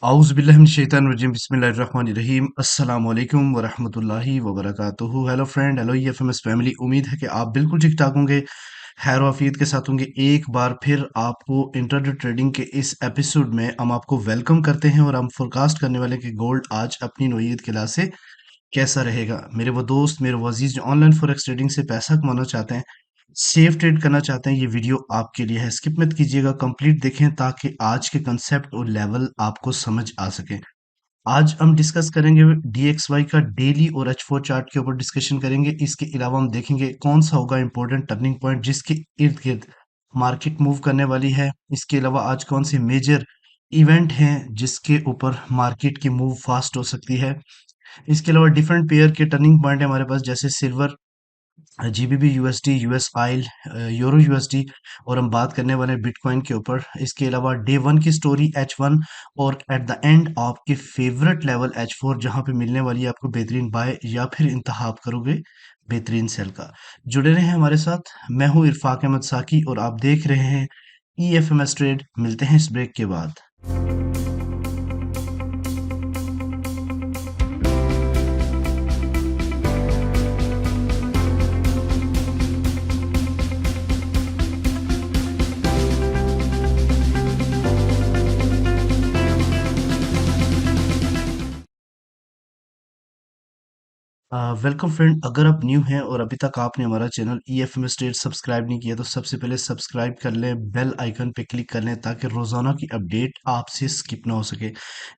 आउज़ुबिल्लाहिमिनश्शैतानिर्रजीम बिस्मिल्लाहिर्रहमानिर्रहीम अस्सलाम वालेकुम वरहमतुल्लाहि वबरकातुहू। Hello friend, hello EFMS family. उम्मीद है कि आप बिल्कुल ठीक ठाक होंगे, खैर वाफियत के साथ होंगे। एक बार फिर आपको इंट्राडे ट्रेडिंग के इस एपिसोड में हम आपको वेलकम करते हैं और हम फोरकास्ट करने वाले कि गोल्ड आज अपनी नौईयत के लिहाज से कैसा रहेगा। मेरे वो दोस्त, मेरे वो अजीज जो ऑनलाइन फॉरेक्स ट्रेडिंग से पैसा कमाना चाहते हैं, सेफ ट्रेड करना चाहते हैं, ये वीडियो आपके लिए है। स्किप मत कीजिएगा, कंप्लीट देखें ताकि आज के कंसेप्ट और लेवल आपको समझ आ सके। आज हम डिस्कस करेंगे डीएक्सवाई का डेली और एच4 चार्ट के ऊपर डिस्कशन करेंगे। इसके अलावा हम देखेंगे कौन सा होगा इंपॉर्टेंट टर्निंग पॉइंट जिसके इर्द गिर्द मार्केट मूव करने वाली है। इसके अलावा आज कौन से मेजर इवेंट हैं जिसके ऊपर मार्केट की मूव फास्ट हो सकती है। इसके अलावा डिफरेंट पेयर के टर्निंग पॉइंट है हमारे पास, जैसे सिल्वर, जीबीपी यूएसडी, यूएस आइल, यूरो यूएसडी, और हम बात करने वाले हैं बिटकॉइन के ऊपर। इसके अलावा डे वन की स्टोरी H1, और एट द एंड आपके फेवरेट लेवल H4 जहां पे मिलने वाली है आपको बेहतरीन बाय या फिर इंतखाब करोगे बेहतरीन सेल का। जुड़े रहे हमारे साथ। मैं हूं इरफाक अहमद साकी और आप देख रहे हैं EFMS ट्रेड। मिलते हैं इस ब्रेक के बाद। वेलकम फ्रेंड, अगर आप न्यू हैं और अभी तक आपने हमारा चैनल EFM स्टेट सब्सक्राइब नहीं किया तो सबसे पहले सब्सक्राइब कर लें, बेल आइकन पे क्लिक कर लें ताकि रोजाना की अपडेट आपसे स्किप ना हो सके।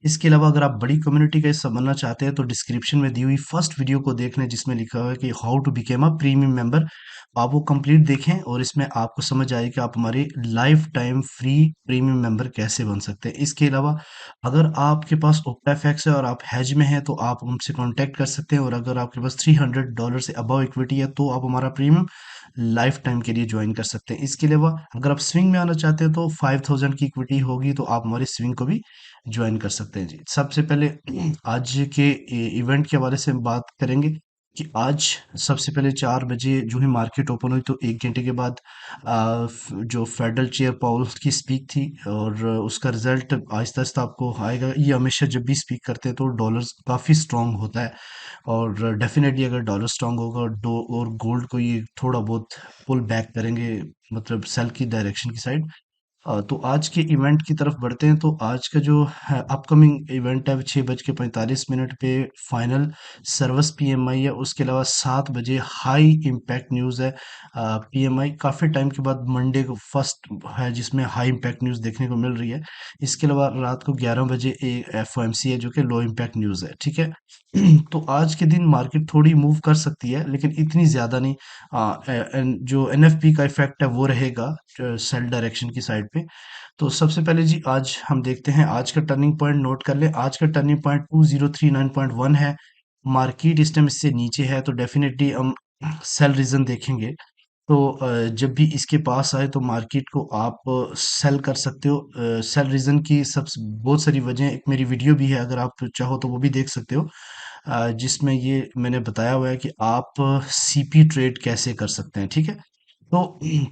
इसके अलावा अगर आप बड़ी कम्युनिटी का हिस्सा बनना चाहते हैं तो डिस्क्रिप्शन में दी हुई फर्स्ट वीडियो को देख लें जिसमें लिखा हुआ है कि how to become a premium member. आप वो कंप्लीट देखें और इसमें आपको समझ आए कि आप हमारे life time free premium member कैसे बन सकते हैं। इसके अलावा अगर आपके पास OptaFX है और आप हेज में हैं तो आप हमसे कांटेक्ट कर सकते हैं, और अगर आपके पास $300 से अबव इक्विटी है तो आप हमारा प्रीमियम लाइफ टाइम के लिए ज्वाइन कर सकते हैं। इसके अलावा अगर आप स्विंग में आना चाहते हैं तो 5000 की इक्विटी होगी तो आप हमारे स्विंग को भी ज्वाइन कर सकते हैं जी। सबसे पहले आज के इवेंट के हवाले से हम बात करेंगे कि आज सबसे पहले 4 बजे जो ही मार्केट ओपन हुई तो 1 घंटे के बाद जो फेडरल चेयर पाउल की स्पीक थी और उसका रिजल्ट आहिस्ता आहिस्ता आपको आएगा। ये हमेशा जब भी स्पीक करते हैं तो डॉलर काफ़ी स्ट्रांग होता है, और डेफिनेटली अगर डॉलर स्ट्रांग होगा और गोल्ड को ये थोड़ा बहुत पुल बैक करेंगे, मतलब सेल की डायरेक्शन की साइड। तो आज के इवेंट की तरफ बढ़ते हैं। तो आज का जो अपकमिंग इवेंट है 6:45 पे फाइनल सर्विस PMI है। उसके अलावा 7 बजे हाई इम्पैक्ट न्यूज़ है। PMI काफ़ी टाइम के बाद मंडे को फर्स्ट है जिसमें हाई इम्पैक्ट न्यूज़ देखने को मिल रही है। इसके अलावा रात को 11 बजे FOMC है जो कि लो इम्पैक्ट न्यूज़ है, ठीक है। तो आज के दिन मार्केट थोड़ी मूव कर सकती है लेकिन इतनी ज़्यादा नहीं। जो NFP का इफेक्ट है वो रहेगा सेल डायरेक्शन की साइड पे। तो सबसे पहले जी आज हम देखते हैं आज का टर्निंग पॉइंट। नोट कर ले, आज का टर्निंग पॉइंट 2039.1 है। मार्केट इस टाइम इससे नीचे है तो डेफिनेटली हम सेल रीजन देखेंगे। तो जब भी इसके पास आए तो मार्केट को आप सेल कर सकते हो। सेल रीजन की सब बहुत सारी वजह, एक मेरी वीडियो भी है अगर आप चाहो तो वो भी देख सकते हो, जिसमें ये मैंने बताया हुआ है कि आप CP ट्रेड कैसे कर सकते हैं, ठीक है। तो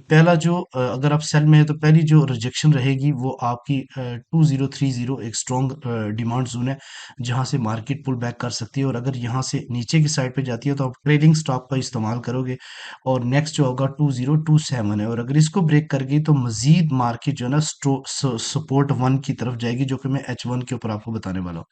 पहला जो अगर आप सेल में है तो पहली जो रिजेक्शन रहेगी वो आपकी 2030, एक स्ट्रॉन्ग डिमांड जोन है जहां से मार्केट पुल बैक कर सकती है, और अगर यहाँ से नीचे की साइड पे जाती है तो आप ट्रेडिंग स्टॉप का इस्तेमाल करोगे। और नेक्स्ट जो होगा 2027 है, और अगर इसको ब्रेक कर गई तो मजीद मार्केट जो है ना सपोर्ट 1 की तरफ जाएगी जो कि मैं H1 के ऊपर आपको बताने वाला हूँ।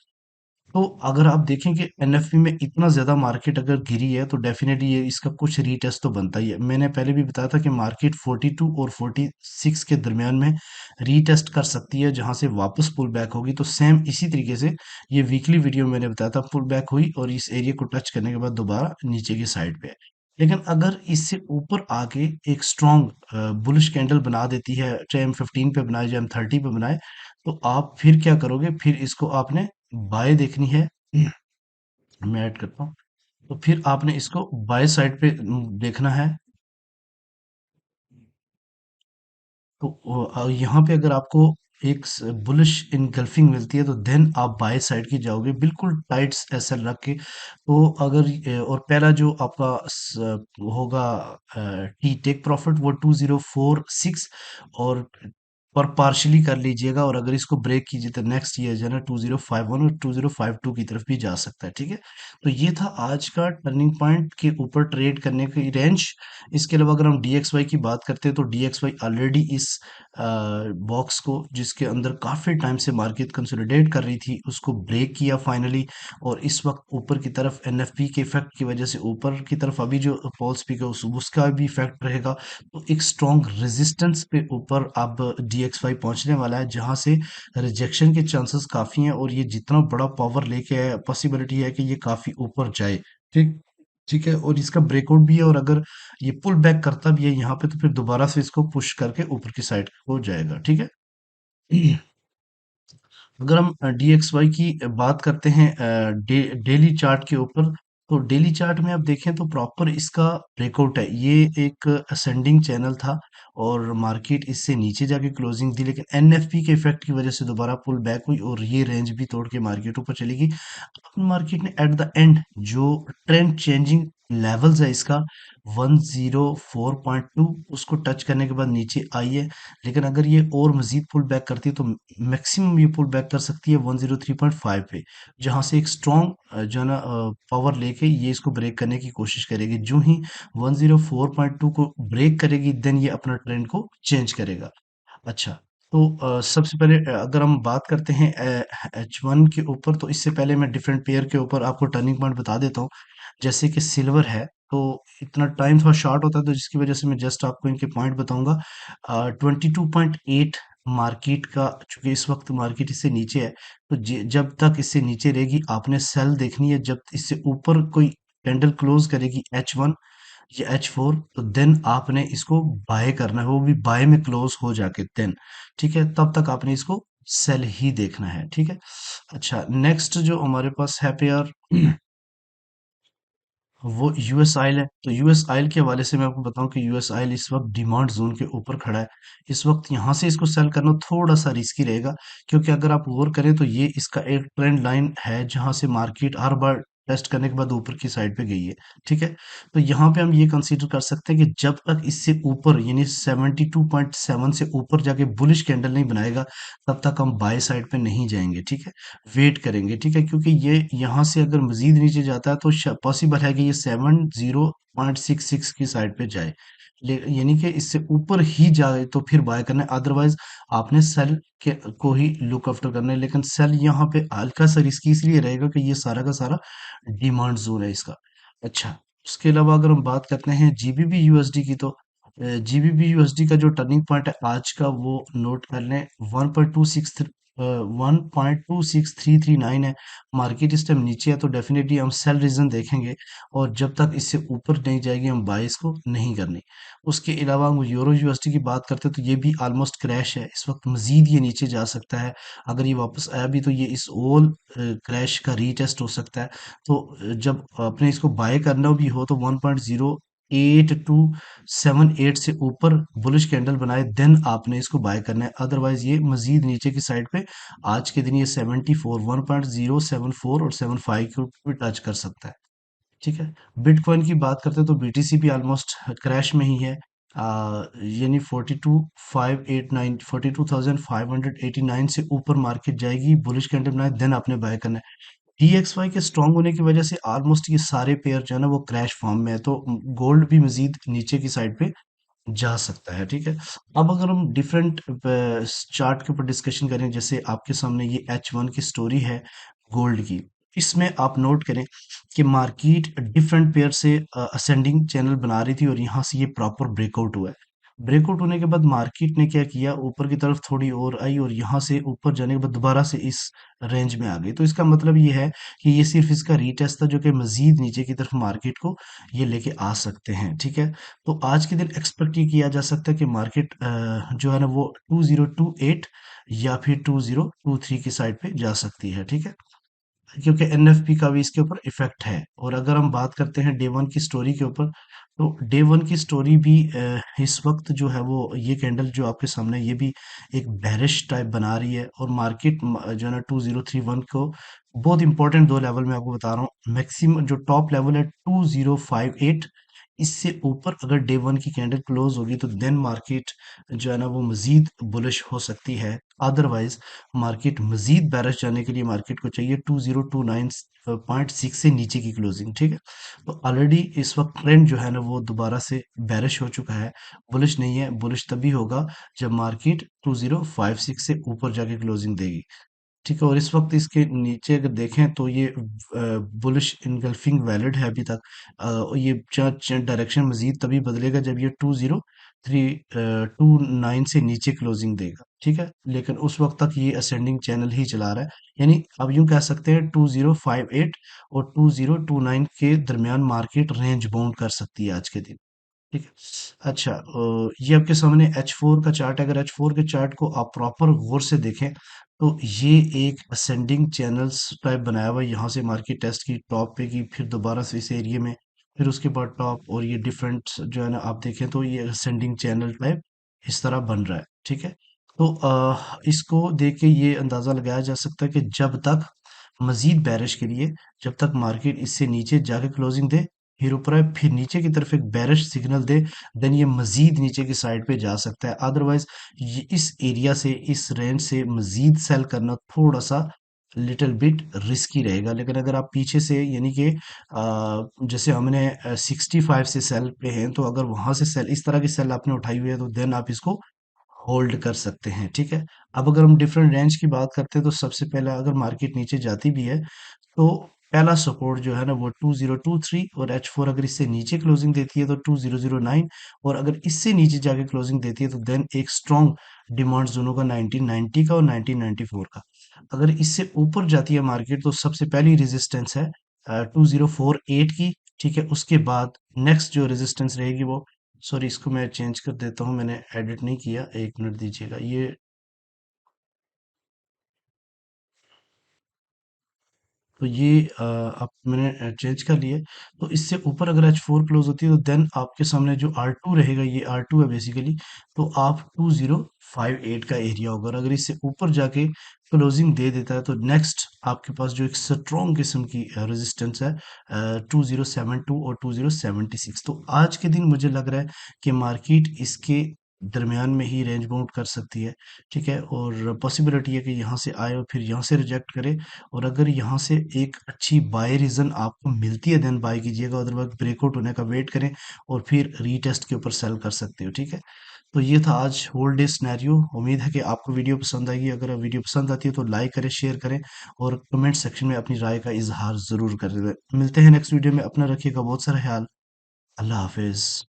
तो अगर आप देखें कि NFP में इतना ज़्यादा मार्केट अगर गिरी है तो डेफिनेटली ये इसका कुछ रीटेस्ट तो बनता ही है। मैंने पहले भी बताया था कि मार्केट 42 और 46 के दरमियान में रीटेस्ट कर सकती है जहां से वापस पुल बैक होगी। तो सेम इसी तरीके से ये वीकली वीडियो में मैंने बताया था, पुल बैक हुई और इस एरिया को टच करने के बाद दोबारा नीचे की साइड पे है। लेकिन अगर इससे ऊपर आके एक स्ट्रॉन्ग बुलिश कैंडल बना देती है, चाहे M15 पे बनाए चाहे M30 पे बनाए, तो आप फिर क्या करोगे, फिर इसको आपने बाय देखनी है। मैं ऐड करता हूँ। तो फिर आपने इसको बाय साइड पे देखना है। तो यहाँ पे अगर आपको एक बुलिश इनगल्फिंग मिलती है तो देन आप बाय साइड की जाओगे बिल्कुल टाइट SL रख के। तो अगर और पहला जो आपका होगा टी टेक प्रॉफिट वो 2046, और और पार्शली कर लीजिएगा, और अगर इसको ब्रेक कीजिए तो नेक्स्ट ईयर जो है ना 2051 और 2052 की तरफ भी जा सकता है। ठीक है, तो ये था आज का टर्निंग पॉइंट के ऊपर ट्रेड करने की रेंज। इसके अलावा अगर हम DXY की बात करते हैं तो DXY ऑलरेडी इस बॉक्स को, जिसके अंदर काफी टाइम से मार्केट कंसोलिडेट कर रही थी, उसको ब्रेक किया फाइनली, और इस वक्त ऊपर की तरफ NFP के इफेक्ट की वजह से ऊपर की तरफ अभी जो पॉल्स पीक है उसका भी इफेक्ट रहेगा। तो एक स्ट्रॉन्ग रेजिस्टेंस पे ऊपर अब DXY पहुंचने वाला है, जहां से रिजेक्शन के चांसेस काफी हैं, और ये जितना बड़ा पावर लेके है, पॉसिबिलिटी है कि ये काफी ऊपर जाए। ठीक ठीक है, और इसका ब्रेकआउट भी है, और अगर ये पुल बैक करता भी है यहाँ पे तो फिर दोबारा से इसको पुश करके ऊपर की साइड हो जाएगा। ठीक है, अगर हम DXY की बात करते हैं डेली चार्ट के ऊपर, तो डेली चार्ट में आप देखें तो प्रॉपर इसका ब्रेकआउट है। ये एक असेंडिंग चैनल था, और मार्केट इससे नीचे जाके क्लोजिंग दी, लेकिन NFP के इफेक्ट की वजह से दोबारा पुल बैक हुई, और ये रेंज भी तोड़ के मार्केट ऊपर चलेगी। मार्केट ने एट द एंड जो ट्रेंड चेंजिंग लेवल्स है इसका 104.2, उसको टच करने के बाद नीचे आई है, लेकिन अगर ये और मजीद पुल बैक करती है तो मैक्सिमम ये पुल बैक कर सकती है 103.5 पे, जहां से एक स्ट्रॉन्ग जो है ना पावर लेके ये इसको ब्रेक करने की कोशिश करेगी। जो ही 104.2 को ब्रेक करेगी, देन ये अपना ट्रेंड को चेंज करेगा। अच्छा, तो सबसे पहले अगर हम बात करते हैं H1 के ऊपर, तो इससे पहले मैं डिफरेंट पेयर के ऊपर आपको टर्निंग पॉइंट बता देता हूँ। जैसे कि सिल्वर है, तो इतना टाइम थोड़ा शॉर्ट होता है, तो जिसकी वजह से मैं जस्ट आपको इनके पॉइंट बताऊंगा। 22.8 मार्केट का, चूंकि इस वक्त मार्केट इससे नीचे है, तो जब तक इससे नीचे रहेगी आपने सेल देखनी है। जब इससे ऊपर कोई कैंडल क्लोज करेगी H1 या H4, तो देन आपने इसको बाय करना है, वो भी बाय में क्लोज हो जाके देन। ठीक है, तब तक आपने इसको सेल ही देखना है। ठीक है, अच्छा, नेक्स्ट जो हमारे पास है पेयर, वो यूएस ऑयल है। तो यूएस ऑयल के हवाले से मैं आपको बताऊं कि यूएस ऑयल इस वक्त डिमांड जोन के ऊपर खड़ा है। इस वक्त यहाँ से इसको सेल करना थोड़ा सा रिस्की रहेगा, क्योंकि अगर आप गौर करें तो ये इसका एक ट्रेंड लाइन है, जहां से मार्केट हर बार टेस्ट करने के बाद ऊपर की साइड पे गई है। ठीक है, तो यहाँ पे हम ये कंसीडर कर सकते हैं कि जब तक इससे ऊपर यानी 72.7 से ऊपर जाके बुलिश कैंडल नहीं बनाएगा, तब तक हम बाय साइड पे नहीं जाएंगे। ठीक है, वेट करेंगे। ठीक है, क्योंकि ये यहाँ से अगर मजीद नीचे जाता है तो पॉसिबल है कि ये 70.66 की साइड पे जाए, यानी कि इससे ऊपर ही जाए तो फिर बाय करना है, अदरवाइज आपने सेल के को ही लुक आफ्टर करना है। लेकिन सेल यहाँ पे हल्का सा रिस्की इसलिए रहेगा कि ये सारा का सारा डिमांड जोन है इसका। अच्छा, उसके अलावा अगर हम बात करते हैं GBP USD की, तो GBP USD का जो टर्निंग पॉइंट है आज का, वो नोट कर लें 1.26339 है। मार्केट इस टाइम नीचे है, तो डेफिनेटली हम सेल रीजन देखेंगे, और जब तक इससे ऊपर नहीं जाएगी हम बाय इसको नहीं करनी। उसके अलावा हम यूरो USD की बात करते हैं, तो ये भी ऑलमोस्ट क्रैश है इस वक्त, मजीद ये नीचे जा सकता है। अगर ये वापस आया भी तो ये इस ओल क्रैश का रीटेस्ट हो सकता है। तो जब आपने इसको बाय करना भी हो तो 1.08 से ऊपर बुलिश कैंडल बनाए, देन आपने इसको बाय करना है, अदरवाइज ये मजीद नीचे की साइड पे आज के दिन ये 74 1.074 और 75 को भी टच कर सकता है। ठीक है, बिटकॉइन की बात करते हैं तो BTC भी ऑलमोस्ट क्रैश में ही है, यानी 42,589 से ऊपर मार्केट जाएगी, बुलिश कैंडल बनाए, देन आपने बाय करना है। DXY के स्ट्रांग होने की वजह से ऑलमोस्ट ये सारे पेयर जो है ना वो क्रैश फॉर्म में है, तो गोल्ड भी मजीद नीचे की साइड पे जा सकता है। ठीक है, अब अगर हम डिफरेंट चार्ट के ऊपर डिस्कशन करें, जैसे आपके सामने ये H1 की स्टोरी है गोल्ड की, इसमें आप नोट करें कि मार्केट डिफरेंट पेयर से असेंडिंग चैनल बना रही थी, और यहाँ से ये प्रॉपर ब्रेकआउट हुआ है। ब्रेकआउट होने के बाद मार्केट ने क्या किया, ऊपर की तरफ थोड़ी और आई, और यहाँ से ऊपर जाने के बाद दोबारा से इस रेंज में आ गई। तो इसका मतलब ये है कि ये सिर्फ इसका रीटेस्ट था, जो कि मजीद नीचे की तरफ मार्केट को ये लेके आ सकते हैं। ठीक है, तो आज के दिन एक्सपेक्ट ये किया जा सकता है कि मार्केट जो है ना वो 2028 या फिर 2023 की साइड पे जा सकती है। ठीक है, क्योंकि NFP का भी इसके ऊपर इफेक्ट है। और अगर हम बात करते हैं डे वन की स्टोरी के ऊपर, तो डे वन की स्टोरी भी इस वक्त जो है वो ये कैंडल जो आपके सामने है, ये भी एक बेरिश टाइप बना रही है, और मार्केट जो है ना 2031 को, बहुत इंपॉर्टेंट दो लेवल में आपको बता रहा हूँ, मैक्सिमम जो टॉप लेवल है 2058, इससे ऊपर अगर डे वन की कैंडल क्लोज होगी तो देन मार्केट जो है ना वो मजीद बुलिश हो सकती है। अदरवाइज मार्केट मजीद बेरिश जाने के लिए मार्केट को चाहिए 2029.6 से नीचे की क्लोजिंग, ठीक है। तो ऑलरेडी इस वक्त ट्रेंड जो है ना वो दोबारा से बेरिश हो चुका है, बुलिश नहीं है। बुलिश तभी होगा जब मार्केट 2056 से ऊपर जाके क्लोजिंग देगी, ठीक है। और इस वक्त इसके नीचे अगर देखें तो ये बुलिश इनगल्फिंग वैलिड है अभी तक। और ये डायरेक्शन मजीद तभी बदलेगा जब ये 2029 से नीचे क्लोजिंग देगा, ठीक है। लेकिन उस वक्त तक ये असेंडिंग चैनल ही चला रहा है। यानी अब यूं कह सकते हैं 2058 और 2029 के दरमियान मार्केट रेंज बाउंड कर सकती है आज के दिन, ठीक है। अच्छा, ये आपके सामने H4 का चार्ट है। अगर H4 के चार्ट को आप प्रॉपर गौर से देखें तो ये एक असेंडिंग चैनल्स टाइप बनाया हुआ है। यहाँ से मार्केट टेस्ट की टॉप पे की, फिर दोबारा से इस एरिया में, फिर उसके बाद टॉप, और ये डिफरेंट जो है ना आप देखें तो ये असेंडिंग चैनल टाइप इस तरह बन रहा है, ठीक है। तो इसको देख के ये अंदाज़ा लगाया जा सकता है कि जब तक मजीद बेरिश के लिए, जब तक मार्केट इससे नीचे जाके क्लोजिंग दे, फिर ऊपर आए, फिर नीचे की तरफ एक बेरिश सिग्नल दे, देन ये मजीद नीचे की साइड पे जा सकता है। अदरवाइज ये इस एरिया से, इस रेंज से मजीद सेल करना थोड़ा सा लिटिल बिट रिस्की रहेगा। लेकिन अगर आप पीछे से, यानी कि जैसे हमने 65 से सेल पे हैं, तो अगर वहां से सेल, इस तरह की सेल आपने उठाई हुई है, तो देन आप इसको होल्ड कर सकते हैं, ठीक है। अब अगर हम डिफरेंट रेंज की बात करते हैं तो सबसे पहला, अगर मार्केट नीचे जाती भी है तो पहला सपोर्ट जो है ना वो 2023, और H4 अगर इससे नीचे क्लोजिंग देती है तो 2009, और अगर इससे नीचे जाके क्लोजिंग देती है तो देन एक स्ट्रॉन्ग डिमांड जोनों का 1990 का और 1994 का। अगर इससे ऊपर जाती है मार्केट तो सबसे पहली रेजिस्टेंस है 2048 की, ठीक है। उसके बाद नेक्स्ट जो रेजिस्टेंस रहेगी वो, सॉरी इसको मैं चेंज कर देता हूँ, मैंने एडिट नहीं किया, एक मिनट दीजिएगा। ये तो ये अब मैंने चेंज कर लिए। तो इससे ऊपर अगर H4 क्लोज होती है तो देन आपके सामने जो R2 रहेगा, ये R2 है बेसिकली। तो आप 2058 का एरिया होगा, और अगर इससे ऊपर जाके क्लोजिंग दे देता है तो नेक्स्ट आपके पास जो एक स्ट्रॉन्ग किस्म की रेजिस्टेंस है 2072 और 2076। तो आज के दिन मुझे लग रहा है कि मार्केट इसके दरमियान में ही रेंज बाउंड कर सकती है, ठीक है। और पॉसिबिलिटी है कि यहाँ से आए और फिर यहाँ से रिजेक्ट करे, और अगर यहाँ से एक अच्छी बाय रीजन आपको मिलती है देन बाय कीजिएगा, अदरवाइज ब्रेकआउट होने का वेट करें और फिर रीटेस्ट के ऊपर सेल कर सकते हो, ठीक है। तो ये था आज होल डे सिनेरियो। उम्मीद है कि आपको वीडियो पसंद आएगी। अगर वीडियो पसंद आती है तो लाइक करें, शेयर करें, और कमेंट सेक्शन में अपनी राय का इजहार जरूर करें। मिलते हैं नेक्स्ट वीडियो में। अपना रखिएगा बहुत सारा ख्याल। अल्लाह हाफिज।